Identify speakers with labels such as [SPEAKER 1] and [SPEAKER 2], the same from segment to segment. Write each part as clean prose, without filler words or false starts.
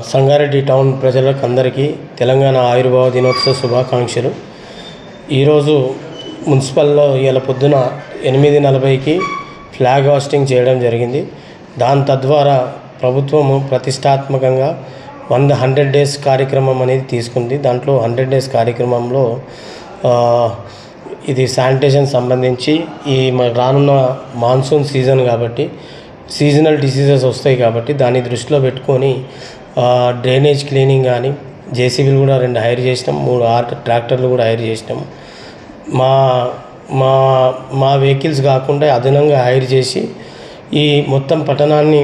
[SPEAKER 1] Sangareddy town ప్రజలకు అందరికీ తెలంగాణ ఆవిర్భావ దినోత్సవ శుభాకాంక్షలు. ఈరోజు మున్సిపల్లో ఇవాళ పొద్దున 8:40కి ఫ్లాగ్ హాస్టింగ్ చేయడం జరిగింది. దాని తద్వారా ప్రభుత్వము ప్రతిష్టాత్మకంగా 100 డేస్ కార్యక్రమం అనేది తీసుకుంది. దాంట్లో 100 డేస్ కార్యక్రమంలో ఇది శానిటేషన్ సంబంధించి ఈ రానున్న మాన్సూన్ సీజన్ కాబట్టి సీజనల్ డిసీజెస్ వస్తాయి కాబట్టి దాన్ని దృష్టిలో పెట్టుకొని డ్రైనేజ్ క్లీనింగ్ కానీ జేసీబీలు కూడా 2 హైర్ చేసినాం, 3 ట్రాక్టర్లు కూడా హైర్ చేసినాం. మా మా మా వెహికల్స్ కాకుండా అదనంగా హైర్ చేసి ఈ మొత్తం పట్టణాన్ని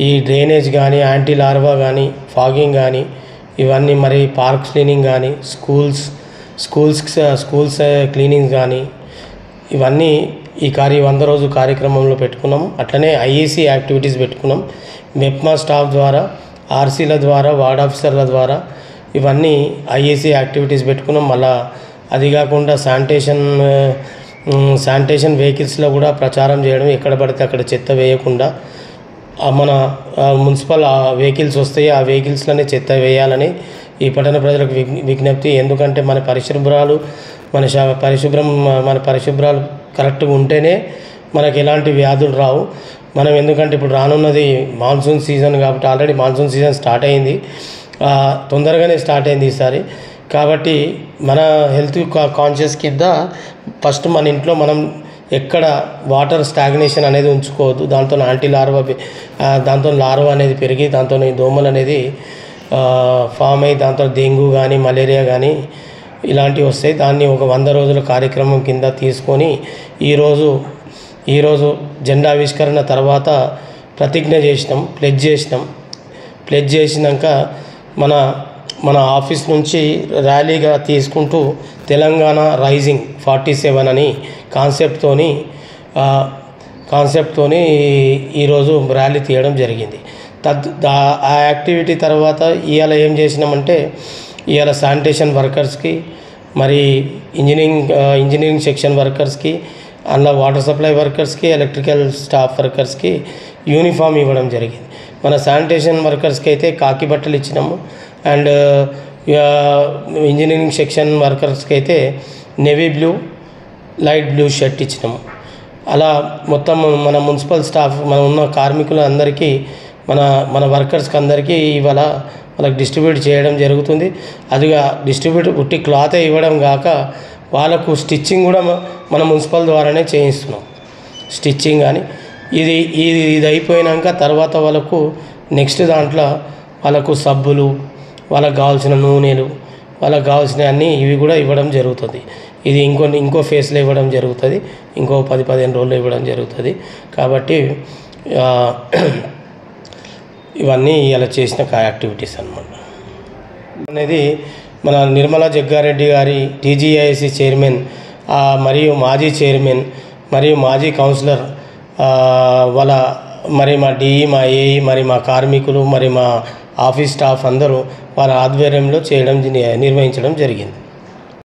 [SPEAKER 1] ఈ డ్రైనేజ్ కానీ యాంటీ లార్వా కానీ ఫాగింగ్ కానీ ఇవన్నీ మరి పార్క్స్ క్లీనింగ్ కానీ స్కూల్స్ క్లీనింగ్ కానీ ఇవన్నీ ఈ 100 రోజు కార్యక్రమంలో పెట్టుకున్నాం. అట్లనే ఐఏసీ యాక్టివిటీస్ పెట్టుకున్నాం. మెప్మా స్టాఫ్ ద్వారా, ఆర్సీల ద్వారా, వార్డ్ ఆఫీసర్ల ద్వారా ఇవన్నీ ఐఏసీ యాక్టివిటీస్ పెట్టుకున్నాం. మళ్ళీ అది కాకుండా శానిటేషన్ వెహికల్స్లో కూడా ప్రచారం చేయడం, ఎక్కడ పడితే అక్కడ చెత్త వేయకుండా మన మున్సిపల్ వెహికల్స్ వస్తాయి, ఆ వెహికల్స్లోనే చెత్త వేయాలని ఈ పట్టణ ప్రజలకు విజ్ఞప్తి. ఎందుకంటే మన పరిశుభ్రాలు కరెక్ట్గా ఉంటేనే మనకు ఎలాంటి వ్యాధులు రావు. మనం ఎందుకంటే ఇప్పుడు రానున్నది మాన్సూన్ సీజన్ కాబట్టి ఆల్రెడీ మాన్సూన్ సీజన్ స్టార్ట్ అయింది, తొందరగానే స్టార్ట్ అయింది ఈసారి. కాబట్టి మన హెల్త్ కాన్షియస్ కింద ఫస్ట్ మన ఇంట్లో మనం ఎక్కడ వాటర్ స్టాగ్నేషన్ అనేది ఉంచుకోవద్దు. దాంతో లార్వా అనేది పెరిగి దాంతో దోమలు అనేది ఫామ్ అయ్యి దాంతో డెంగ్యూ కానీ మలేరియా కానీ ఇలాంటివి వస్తాయి. దాన్ని ఒక 100 రోజుల కార్యక్రమం కింద తీసుకొని ఈరోజు జెండా ఆవిష్కరణ తర్వాత ప్రతిజ్ఞ చేసినాం, ప్లెడ్జ్ చేసినాక మన ఆఫీస్ నుంచి ర్యాలీగా తీసుకుంటూ తెలంగాణ రైజింగ్ 47 అని కాన్సెప్ట్తోని ఈరోజు ర్యాలీ తీయడం జరిగింది. ఆ యాక్టివిటీ తర్వాత ఇవాళ ఏం చేసినామంటే ఇవాళ శానిటేషన్ వర్కర్స్కి మరి ఇంజనీరింగ్ సెక్షన్ వర్కర్స్కి అందులో వాటర్ సప్లై వర్కర్స్కి ఎలక్ట్రికల్ స్టాఫ్ వర్కర్స్కి యూనిఫామ్ ఇవ్వడం జరిగింది. మన శానిటేషన్ వర్కర్స్కి అయితే కాకి బట్టలు ఇచ్చినాము, అండ్ ఇంజనీరింగ్ సెక్షన్ వర్కర్స్కి అయితే navy blue light blue shirt ఇచ్చినాము. అలా మొత్తం మన మున్సిపల్ స్టాఫ్ మన ఉన్న కార్మికులందరికీ మన వర్కర్స్కి అందరికీ ఇవాళ వాళ్ళకి డిస్ట్రిబ్యూట్ చేయడం జరుగుతుంది. అదిగా ఉట్టి క్లాతే ఇవ్వడం కాక వాళ్ళకు స్టిచ్చింగ్ కూడా మన మున్సిపల్ ద్వారానే చేయిస్తున్నాం. స్టిచ్చింగ్ కానీ ఇది అయిపోయినాక తర్వాత వాళ్ళకు నెక్స్ట్ దాంట్లో వాళ్ళకు సబ్బులు, వాళ్ళకు కావాల్సిన నూనెలు, వాళ్ళకు కావాల్సిన అన్నీ ఇవి కూడా ఇవ్వడం జరుగుతుంది. ఇది ఇంకో ఫేస్లో ఇవ్వడం జరుగుతుంది, ఇంకో 10-15 రోజుల్లో ఇవ్వడం జరుగుతుంది. కాబట్టి ఇవన్నీ ఇలా చేసిన యాక్టివిటీస్ అన్నమాట. అనేది మన నిర్మలా జగ్గారెడ్డి గారి టీజీఐసి చైర్మన్ మరియు మాజీ చైర్మన్ మరియు మాజీ కౌన్సిలర్ మరి మా డిఈ, మా ఏఈ, మరి మా కార్మికులు, మరి మా ఆఫీస్ స్టాఫ్ అందరూ వాళ్ళ ఆధ్వర్యంలో నిర్వహించడం జరిగింది.